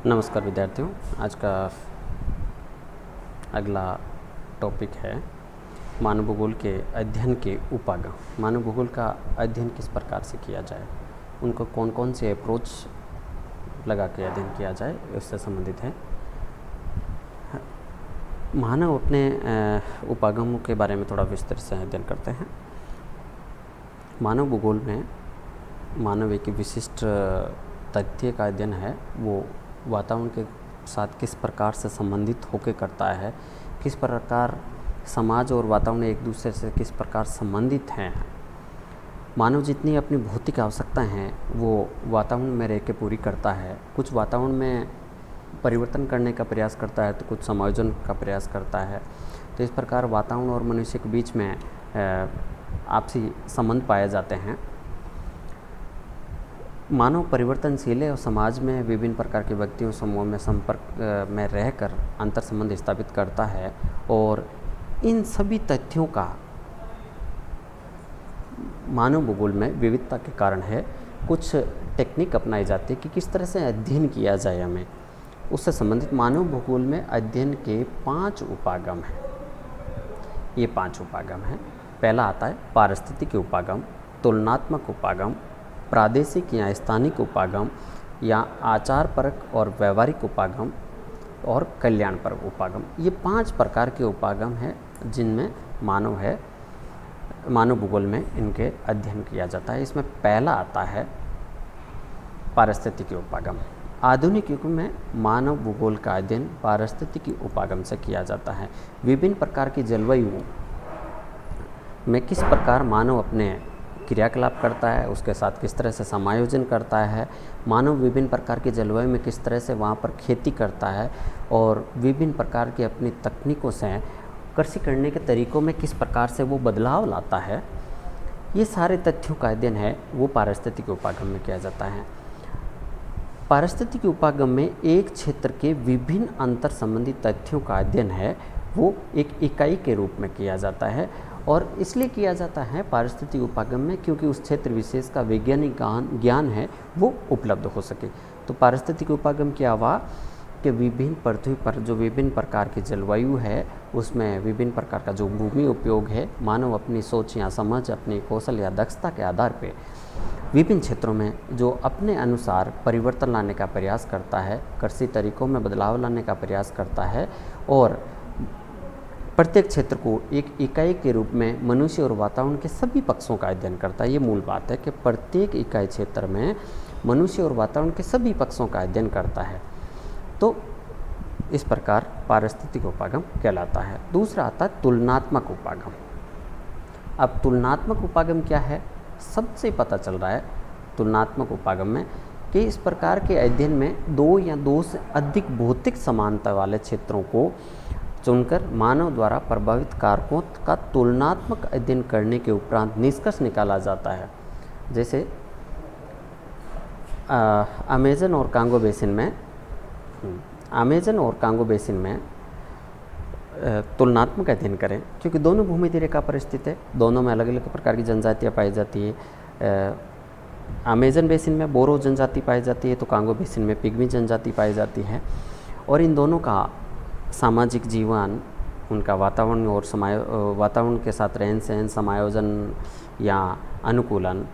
नमस्कार विद्यार्थियों। आज का अगला टॉपिक है मानव भूगोल के अध्ययन के उपागम। मानव भूगोल का अध्ययन किस प्रकार से किया जाए, उनको कौन कौन से अप्रोच लगा के अध्ययन किया जाए, उससे संबंधित है। मानव अपने उपागमों के बारे में थोड़ा विस्तार से अध्ययन करते हैं। मानव भूगोल में मानव एक विशिष्ट तथ्य का अध्ययन है, वो वातावरण के साथ किस प्रकार से संबंधित होकर करता है, किस प्रकार समाज और वातावरण एक दूसरे से किस प्रकार संबंधित हैं। मानव जितनी अपनी भौतिक आवश्यकताएं हैं वो वातावरण में रह के पूरी करता है। कुछ वातावरण में परिवर्तन करने का प्रयास करता है तो कुछ समायोजन का प्रयास करता है। तो इस प्रकार वातावरण और मनुष्य के बीच में आपसी संबंध पाए जाते हैं। मानव परिवर्तनशील है और समाज में विभिन्न प्रकार के व्यक्तियों समूह में संपर्क में रहकर अंतर संबंध स्थापित करता है और इन सभी तथ्यों का मानव भूगोल में विविधता के कारण है। कुछ टेक्निक अपनाई जाती है कि किस तरह से अध्ययन किया जाए हमें, उससे संबंधित मानव भूगोल में अध्ययन के 5 उपागम हैं। ये 5 उपागम हैं। पहला आता है पारिस्थितिक उपागम, तुलनात्मक उपागम, प्रादेशिक या स्थानिक उपागम या आचारपरक और व्यवहारिक उपागम और कल्याणपरक उपागम। ये 5 प्रकार के उपागम हैं जिनमें मानव भूगोल में इनके अध्ययन किया जाता है। इसमें पहला आता है पारिस्थितिकी उपागम। आधुनिक युग में मानव भूगोल का अध्ययन पारिस्थितिकी उपागम से किया जाता है। विभिन्न प्रकार की जलवायु में किस प्रकार मानव अपने क्रियाकलाप करता है, उसके साथ किस तरह से समायोजन करता है, मानव विभिन्न प्रकार की जलवायु में किस तरह से वहाँ पर खेती करता है और विभिन्न प्रकार की अपनी तकनीकों से कृषि करने के तरीक़ों में किस प्रकार से वो बदलाव लाता है, ये सारे तथ्यों का अध्ययन है वो पारिस्थितिकी उपागम में किया जाता है। पारिस्थितिकी उपागम में एक क्षेत्र के विभिन्न अंतर संबंधी तथ्यों का अध्ययन है वो एक इकाई के रूप में किया जाता है और इसलिए किया जाता है पारिस्थितिकी उपागम में क्योंकि उस क्षेत्र विशेष का वैज्ञानिक ज्ञान है वो उपलब्ध हो सके। तो पारिस्थितिकी उपागम क्या हुआ कि विभिन्न पृथ्वी पर जो विभिन्न प्रकार की जलवायु है उसमें विभिन्न प्रकार का जो भूमि उपयोग है, मानव अपनी सोच या समझ, अपनी कौशल या दक्षता के आधार पर विभिन्न क्षेत्रों में जो अपने अनुसार परिवर्तन लाने का प्रयास करता है, कृषि तरीक़ों में बदलाव लाने का प्रयास करता है और प्रत्येक क्षेत्र को एक इकाई के रूप में मनुष्य और वातावरण के सभी पक्षों का अध्ययन करता है। ये मूल बात है कि प्रत्येक इकाई क्षेत्र में मनुष्य और वातावरण के सभी पक्षों का अध्ययन करता है। तो इस प्रकार पारिस्थितिक उपागम कहलाता है। दूसरा आता है तुलनात्मक उपागम। अब तुलनात्मक उपागम क्या है, सबसे पता चल रहा है तुलनात्मक उपागम में कि इस प्रकार के अध्ययन में 2 या 2 से अधिक भौतिक समानता वाले क्षेत्रों को चुनकर मानव द्वारा प्रभावित कारकों का तुलनात्मक अध्ययन करने के उपरांत निष्कर्ष निकाला जाता है। जैसे अमेज़न और कांगो बेसिन में तुलनात्मक अध्ययन करें क्योंकि दोनों भूमध्य रेखा पर स्थित है, दोनों में अलग अलग प्रकार की जनजातियाँ पाई जाती है। अमेज़न बेसिन में बोरो जनजाति पाई जाती है तो कांगो बेसिन में पिग्मी जनजाति पाई जाती है और इन दोनों का सामाजिक जीवन, उनका वातावरण और वातावरण के साथ रहन सहन, समायोजन या अनुकूलन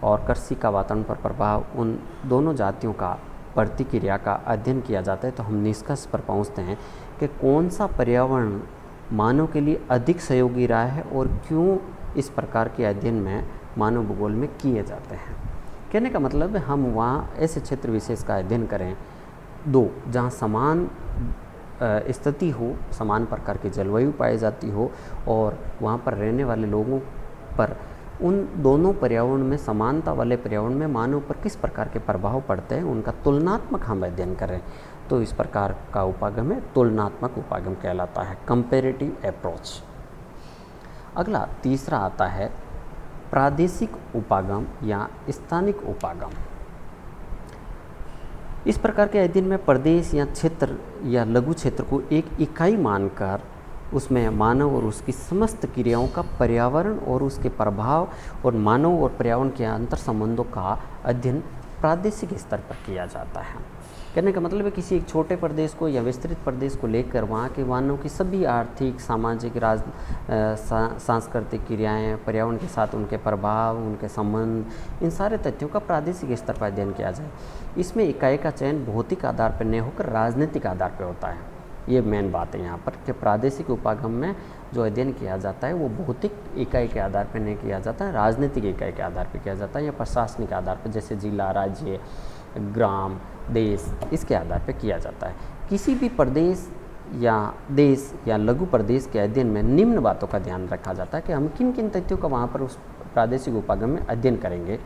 और कृषि का वातावरण पर प्रभाव, उन दोनों जातियों का प्रतिक्रिया का अध्ययन किया जाता है। तो हम निष्कर्ष पर पहुंचते हैं कि कौन सा पर्यावरण मानव के लिए अधिक सहयोगी रहा है और क्यों इस प्रकार के अध्ययन में मानव भूगोल में किए जाते हैं। कहने का मतलब है हम वहाँ ऐसे क्षेत्र विशेष का अध्ययन करें जहाँ समान स्थिति हो, समान प्रकार की जलवायु पाई जाती हो और वहाँ पर रहने वाले लोगों पर उन दोनों पर्यावरण में, समानता वाले पर्यावरण में मानव पर किस प्रकार के प्रभाव पड़ते हैं, उनका तुलनात्मक हम अध्ययन करें। तो इस प्रकार का उपागम है तुलनात्मक उपागम कहलाता है, कंपैरेटिव अप्रोच। अगला तीसरा आता है प्रादेशिक उपागम या स्थानिक उपागम। इस प्रकार के अध्ययन में प्रदेश या क्षेत्र या लघु क्षेत्र को एक इकाई मानकर उसमें मानव और उसकी समस्त क्रियाओं का पर्यावरण और उसके प्रभाव और मानव और पर्यावरण के अंतर संबंधों का अध्ययन प्रादेशिक स्तर पर किया जाता है। कहने का मतलब है किसी एक छोटे प्रदेश को या विस्तृत प्रदेश को लेकर वहाँ के मानव की सभी आर्थिक, सामाजिक, सांस्कृतिक क्रियाएं, पर्यावरण के साथ उनके प्रभाव, उनके संबंध, इन सारे तथ्यों का प्रादेशिक स्तर पर अध्ययन किया जाए। इसमें इकाई का चयन भौतिक आधार पर नहीं होकर राजनीतिक आधार पर होता है। ये मेन बात है यहाँ पर कि प्रादेशिक उपागम में जो अध्ययन किया जाता है वो भौतिक इकाई के आधार पर नहीं किया जाता है, राजनीतिक इकाई के आधार पर किया जाता है या प्रशासनिक आधार पर, जैसे जिला, राज्य, ग्राम, देश, इसके आधार पर किया जाता है। किसी भी प्रदेश या देश या लघु प्रदेश के अध्ययन में निम्न बातों का ध्यान रखा जाता है कि हम किन किन तथ्यों का वहाँ पर उस प्रादेशिक उपागम में अध्ययन करेंगे।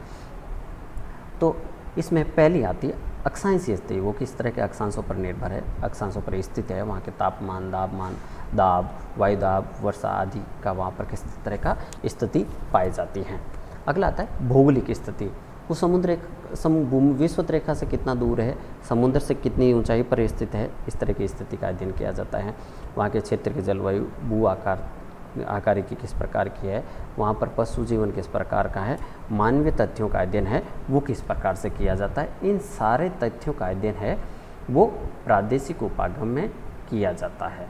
तो इसमें पहली आती है अक्षांशीय स्थिति। वो किस तरह के अक्षांशों पर निर्भर है, अक्षांशों पर स्थित है, वहाँ के तापमान, दाब, वायुदाब, वर्षा आदि का वहाँ पर किस तरह का स्थिति पाई जाती है। अगला आता है भौगोलिक स्थिति। वो समुद्र विश्व रेखा से कितना दूर है, समुद्र से कितनी ऊंचाई पर स्थित है, इस तरह की स्थिति का अध्ययन किया जाता है। वहाँ के क्षेत्र की जलवायु, भू आकारिकी किस प्रकार की है, वहाँ पर पशु जीवन किस प्रकार का है, मानवीय तथ्यों का अध्ययन है वो किस प्रकार से किया जाता है। इन सारे तथ्यों का अध्ययन है वो प्रादेशिक उपागम में किया जाता है।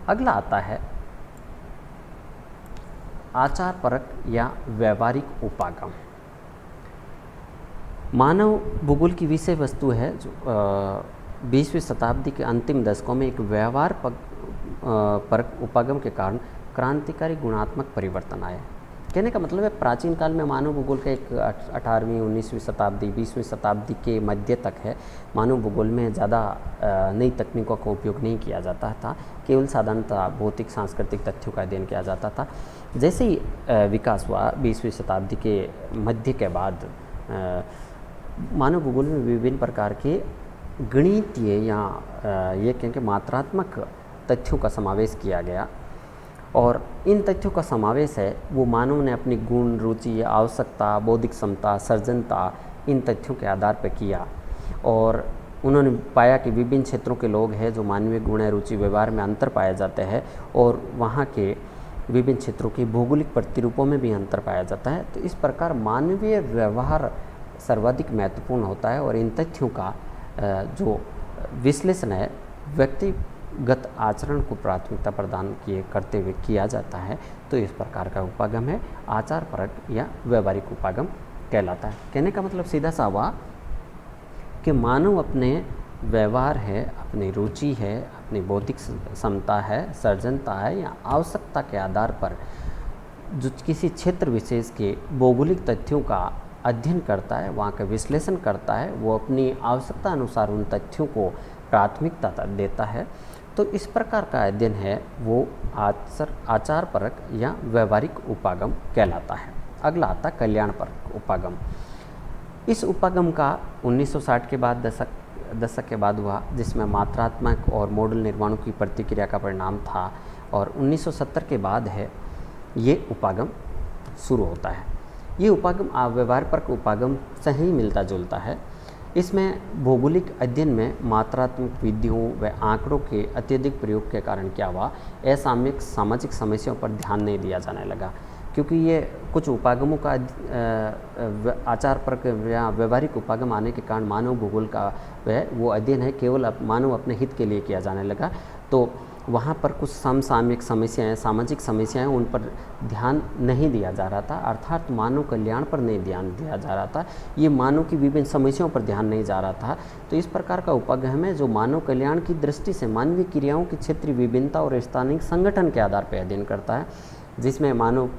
अगला आता है आचार परक या व्यवहारिक उपागम। मानव भूगोल की विषय वस्तु है जो 20वीं शताब्दी के अंतिम दशकों में एक व्यवहार परक उपागम के कारण क्रांतिकारी गुणात्मक परिवर्तन आए। कहने का मतलब है प्राचीन काल में मानव भूगोल का एक 18वीं 19वीं शताब्दी 20वीं शताब्दी के मध्य तक है, मानव भूगोल में ज़्यादा नई तकनीकों का उपयोग नहीं किया जाता था, केवल साधारणतः भौतिक सांस्कृतिक तथ्यों का अध्ययन किया जाता था। जैसे ही विकास हुआ 20वीं शताब्दी के मध्य के बाद मानव भूगोल में विभिन्न प्रकार के गणितीय या ये कहें मात्रात्मक तथ्यों का समावेश किया गया, और इन तथ्यों का समावेश है वो मानव ने अपनी गुण, रुचि, आवश्यकता, बौद्धिक क्षमता, सर्जनता इन तथ्यों के आधार पर किया। और उन्होंने पाया कि विभिन्न क्षेत्रों के लोग हैं जो मानवीय गुण, रुचि, व्यवहार में अंतर पाए जाते हैं, और वहाँ के विभिन्न क्षेत्रों के भौगोलिक प्रतिरूपों में भी अंतर पाया जाता है। तो इस प्रकार मानवीय व्यवहार सर्वाधिक महत्वपूर्ण होता है, और इन तथ्यों का जो विश्लेषण है व्यक्तिगत आचरण को प्राथमिकता प्रदान करते हुए किया जाता है। तो इस प्रकार का उपागम है आचार परक या व्यवहारिक उपागम कहलाता है। कहने का मतलब सीधा सा हुआ कि मानव अपने व्यवहार है, अपनी रुचि है, अपनी बौद्धिक क्षमता है, सर्जनता है या आवश्यकता के आधार पर जो किसी क्षेत्र विशेष के भौगोलिक तथ्यों का अध्ययन करता है, वहाँ का विश्लेषण करता है, वो अपनी आवश्यकता अनुसार उन तथ्यों को प्राथमिकता देता है। तो इस प्रकार का अध्ययन है वो आचार परक या व्यवहारिक उपागम कहलाता है। अगला आता कल्याण परक उपागम। इस उपागम का 1960 के बाद दशक के बाद हुआ, जिसमें मात्रात्मक और मॉडल निर्माणों की प्रतिक्रिया का परिणाम था, और 1970 के बाद है ये उपागम शुरू होता है। ये उपागम व्यवहार परक उपागम से ही मिलता जुलता है। इसमें भौगोलिक अध्ययन में मात्रात्मक विधियों व आंकड़ों के अत्यधिक प्रयोग के कारण क्या हुआ, असामयिक सामाजिक समस्याओं पर ध्यान नहीं दिया जाने लगा, क्योंकि ये कुछ उपागमों का आचार परक या व्यवहारिक उपागम आने के कारण मानव भूगोल का वो अध्ययन है केवल मानव अपने हित के लिए किया जाने लगा। तो वहाँ पर कुछ समसामयिक समस्याएं, सामाजिक समस्याएं, उन पर ध्यान नहीं दिया जा रहा था, अर्थात मानव कल्याण पर नहीं ध्यान दिया जा रहा था, ये मानव की विभिन्न समस्याओं पर ध्यान नहीं जा रहा था। तो इस प्रकार का उपागम है जो मानव कल्याण की दृष्टि से मानवीय क्रियाओं की क्षेत्रीय विभिन्नता और स्थानिक संगठन के आधार पर अध्ययन करता है, जिसमें मानव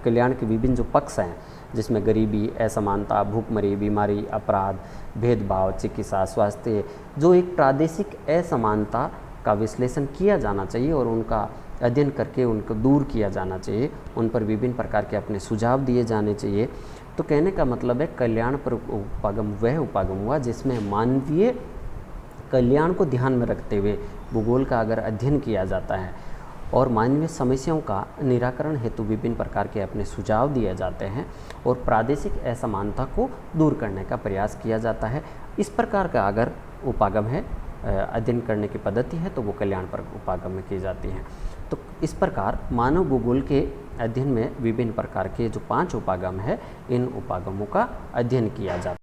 कल्याण के विभिन्न जो पक्ष हैं, जिसमें गरीबी, असमानता, भूखमरी, बीमारी, अपराध, भेदभाव, चिकित्सा, स्वास्थ्य, जो एक प्रादेशिक असमानता का विश्लेषण किया जाना चाहिए और उनका अध्ययन करके उनको दूर किया जाना चाहिए, उन पर विभिन्न प्रकार के अपने सुझाव दिए जाने चाहिए। तो कहने का मतलब है कल्याण पर उपागम वह उपागम हुआ जिसमें मानवीय कल्याण को ध्यान में रखते हुए भूगोल का अगर अध्ययन किया जाता है और मानवीय समस्याओं का निराकरण हेतु विभिन्न प्रकार के अपने सुझाव दिए जाते हैं और प्रादेशिक असमानता को दूर करने का प्रयास किया जाता है। इस प्रकार का अगर उपागम है, अध्ययन करने की पद्धति है, तो वो कल्याण पर उपागम में की जाती है। तो इस प्रकार मानव भूगोल के अध्ययन में विभिन्न प्रकार के जो 5 उपागम है, इन उपागमों का अध्ययन किया जाता है।